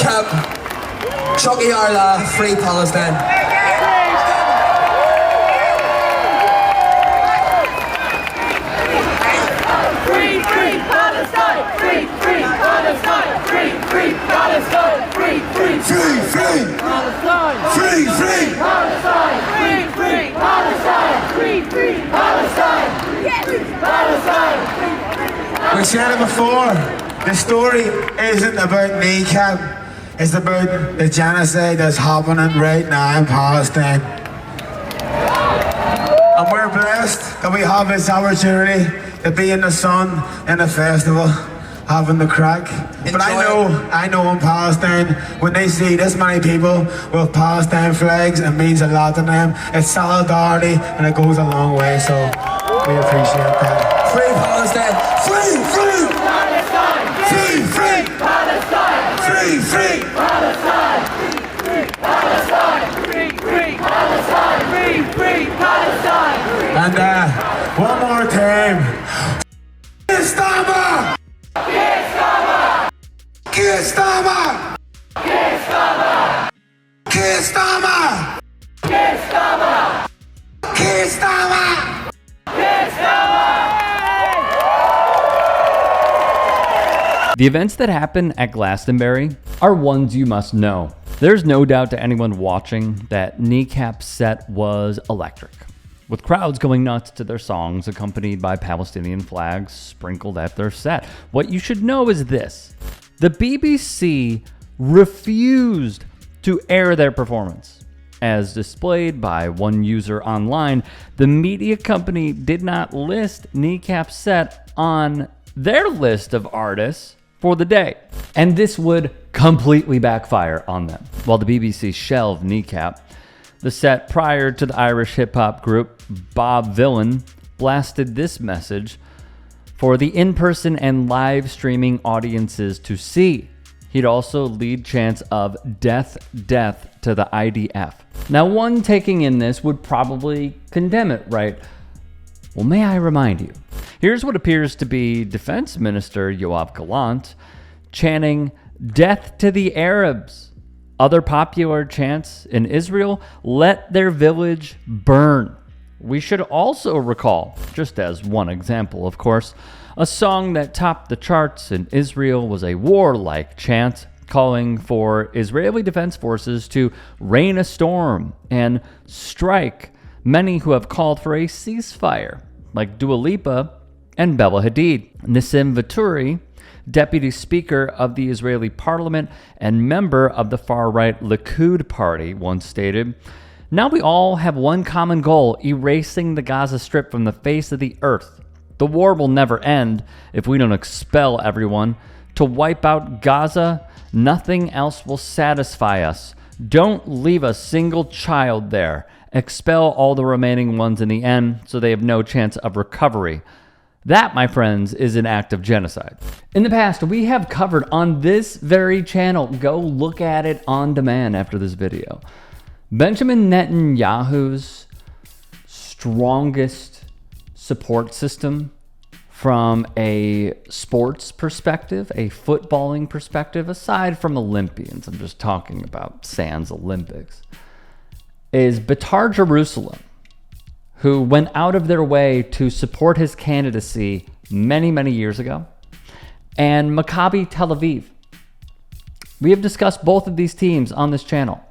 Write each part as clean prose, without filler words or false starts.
kneecap, Chucky Arla, free Palestine. Free Palestine! Free Palestine! Free Palestine! Free Palestine! Free Palestine! Free Palestine! Free Palestine! Palestine! We said it before, the story isn't about kneecap, it's about the genocide that's happening right now in Palestine. And we're blessed that we have this opportunity to be in the sun in a festival, having the crack. But I know in Palestine, when they see this many people with Palestine flags, it means a lot to them. It's solidarity and it goes a long way, so we appreciate that. Free Palestine! Free Palestine! Free Palestine! Free Palestine! Free Palestine! Free Palestine! Free Palestine! And one more time. Gestapo! Gestapo! Gestapo! Gestapo! Gestapo! Gestapo! Gestapo! The events that happen at Glastonbury are ones you must know. There's no doubt to anyone watching that Kneecap's set was electric, with crowds going nuts to their songs accompanied by Palestinian flags sprinkled at their set. What you should know is this: the BBC refused to air their performance. As displayed by one user online, the media company did not list Kneecap's set on their list of artists for the day, and this would completely backfire on them. While the BBC shelved Kneecap, the set prior to the Irish hip-hop group Bob Vylan blasted this message for the in-person and live streaming audiences to see. He'd also lead chants of death, death to the IDF. Now, one taking in this would probably condemn it, right? Well, may I remind you, here's what appears to be Defense Minister Yoav Gallant chanting death to the Arabs. Other popular chants in Israel: let their village burn. We should also recall, just as one example, of course, a song that topped the charts in Israel was a warlike chant calling for Israeli Defense Forces to rain a storm and strike many who have called for a ceasefire, like Dua Lipa and Bella Hadid. Nissim Vaturi, deputy speaker of the Israeli parliament and member of the far-right Likud party, once stated, "Now we all have one common goal: erasing the Gaza Strip from the face of the earth. The war will never end if we don't expel everyone. To wipe out Gaza, nothing else will satisfy us. Don't leave a single child there. Expel all the remaining ones in the end so they have no chance of recovery." That, my friends, is an act of genocide. In the past, we have covered on this very channel, go look at it on demand after this video, Benjamin Netanyahu's strongest support system from a sports perspective, a footballing perspective, aside from Olympians, I'm just talking about sans Olympics, is Beitar Jerusalem, who went out of their way to support his candidacy many, many years ago, and Maccabi Tel Aviv. We have discussed both of these teams on this channel,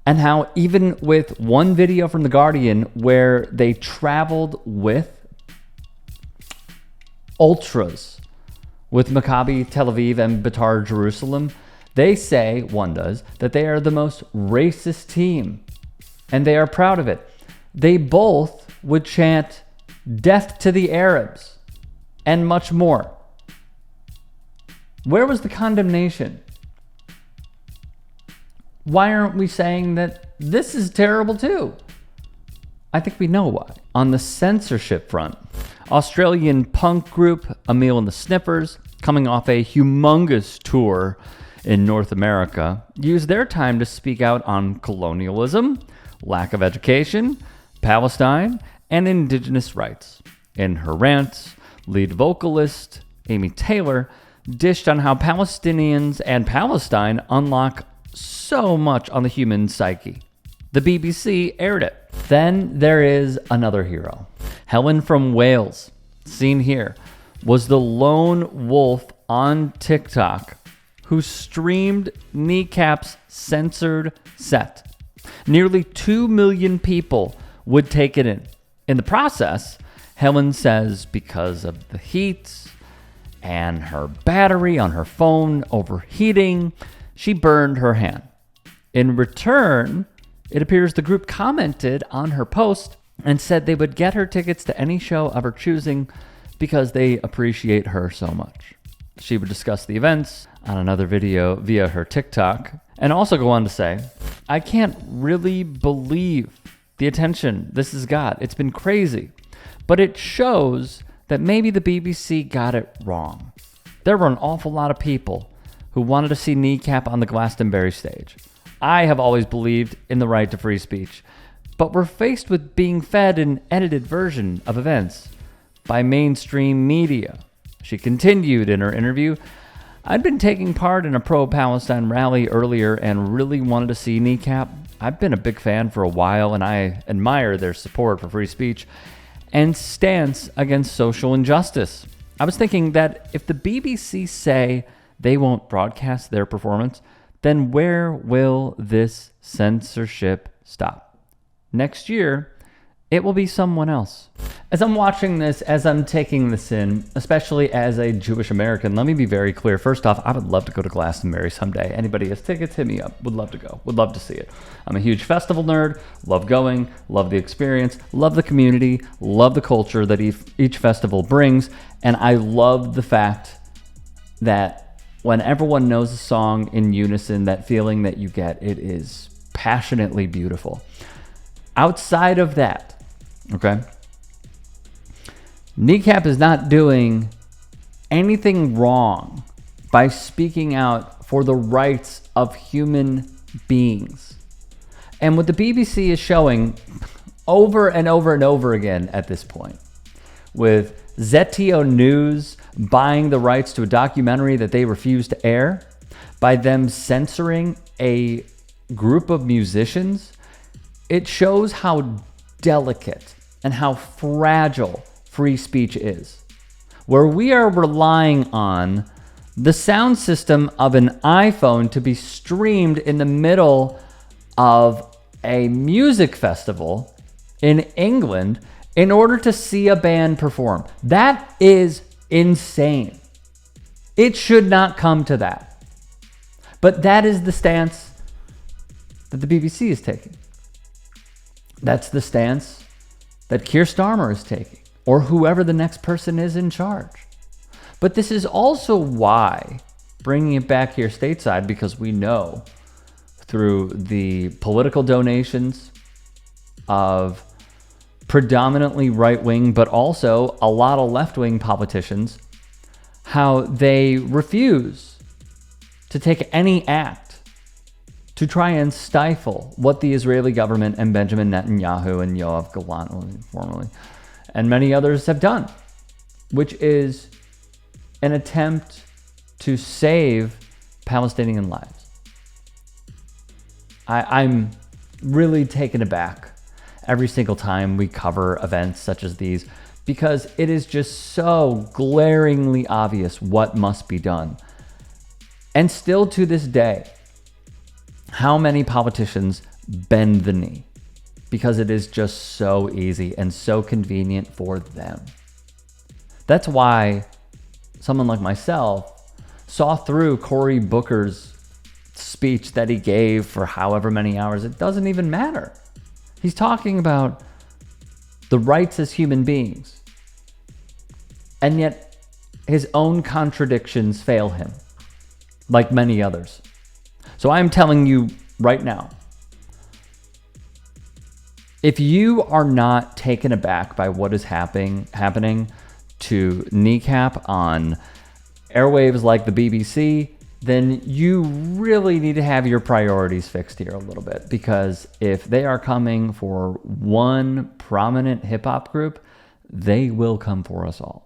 and how even with one video from The Guardian where they traveled with ultras with Maccabi Tel Aviv and Beitar Jerusalem, they say, one does, that they are the most racist team, and they are proud of it. They both would chant death to the Arabs and much more. Where was the condemnation? Why aren't we saying that this is terrible too? I think we know why. On the censorship front, Australian punk group Emil and the Sniffers, coming off a humongous tour in North America, used their time to speak out on colonialism, lack of education, Palestine, and indigenous rights. In her rants, lead vocalist Amy Taylor dished on how Palestinians and Palestine unlock so much on the human psyche. The BBC aired it. Then there is another hero. Helen from Wales, seen here, was the lone wolf on TikTok who streamed Kneecap's censored set. Nearly 2 million people would take it in. In the process, Helen says because of the heat and her battery on her phone overheating, she burned her hand. In return, it appears the group commented on her post and said they would get her tickets to any show of her choosing because they appreciate her so much. She would discuss the events on another video via her TikTok and also go on to say, I can't really believe the attention this has got. It's been crazy, but it shows that maybe the BBC got it wrong. There were an awful lot of people who wanted to see Kneecap on the Glastonbury stage. I have always believed in the right to free speech, but we're faced with being fed an edited version of events by mainstream media. She continued in her interview, I'd been taking part in a pro-Palestine rally earlier and really wanted to see Kneecap. I've been a big fan for a while and I admire their support for free speech and stance against social injustice. I was thinking that if the BBC say they won't broadcast their performance, then where will this censorship stop? Next year, it will be someone else. As I'm watching this, as I'm taking this in, especially as a Jewish American, let me be very clear. First off, I would love to go to Glastonbury someday. Anybody has tickets, hit me up. Would love to go. Would love to see it. I'm a huge festival nerd. Love going. Love the experience. Love the community. Love the culture that each festival brings. And I love the fact that when everyone knows a song in unison, that feeling that you get, it is passionately beautiful. Outside of that, okay, Kneecap is not doing anything wrong by speaking out for the rights of human beings. And what the BBC is showing over and over and over again at this point, with Zetio News buying the rights to a documentary that they refused to air, by them censoring a group of musicians, it shows how delicate and how fragile free speech is. Where we are relying on the sound system of an iPhone to be streamed in the middle of a music festival in England in order to see a band perform. That is insane. It should not come to that. But that is the stance that the BBC is taking. That's the stance that Keir Starmer is taking, or whoever the next person is in charge. But this is also why, bringing it back here stateside, because we know through the political donations of predominantly right-wing, but also a lot of left-wing politicians, how they refuse to take any act to try and stifle what the Israeli government and Benjamin Netanyahu and Yoav Gallant, formerly, and many others have done, which is an attempt to save Palestinian lives. I'm really taken aback every single time we cover events such as these, because it is just so glaringly obvious what must be done. And still to this day, how many politicians bend the knee because it is just so easy and so convenient for them. That's why someone like myself saw through Cory Booker's speech that he gave for however many hours. It doesn't even matter. He's talking about the rights as human beings, and yet his own contradictions fail him, like many others. So I'm telling you right now, if you are not taken aback by what is happening to Kneecap on airwaves like the BBC, then you really need to have your priorities fixed here a little bit, because if they are coming for one prominent hip-hop group, they will come for us all.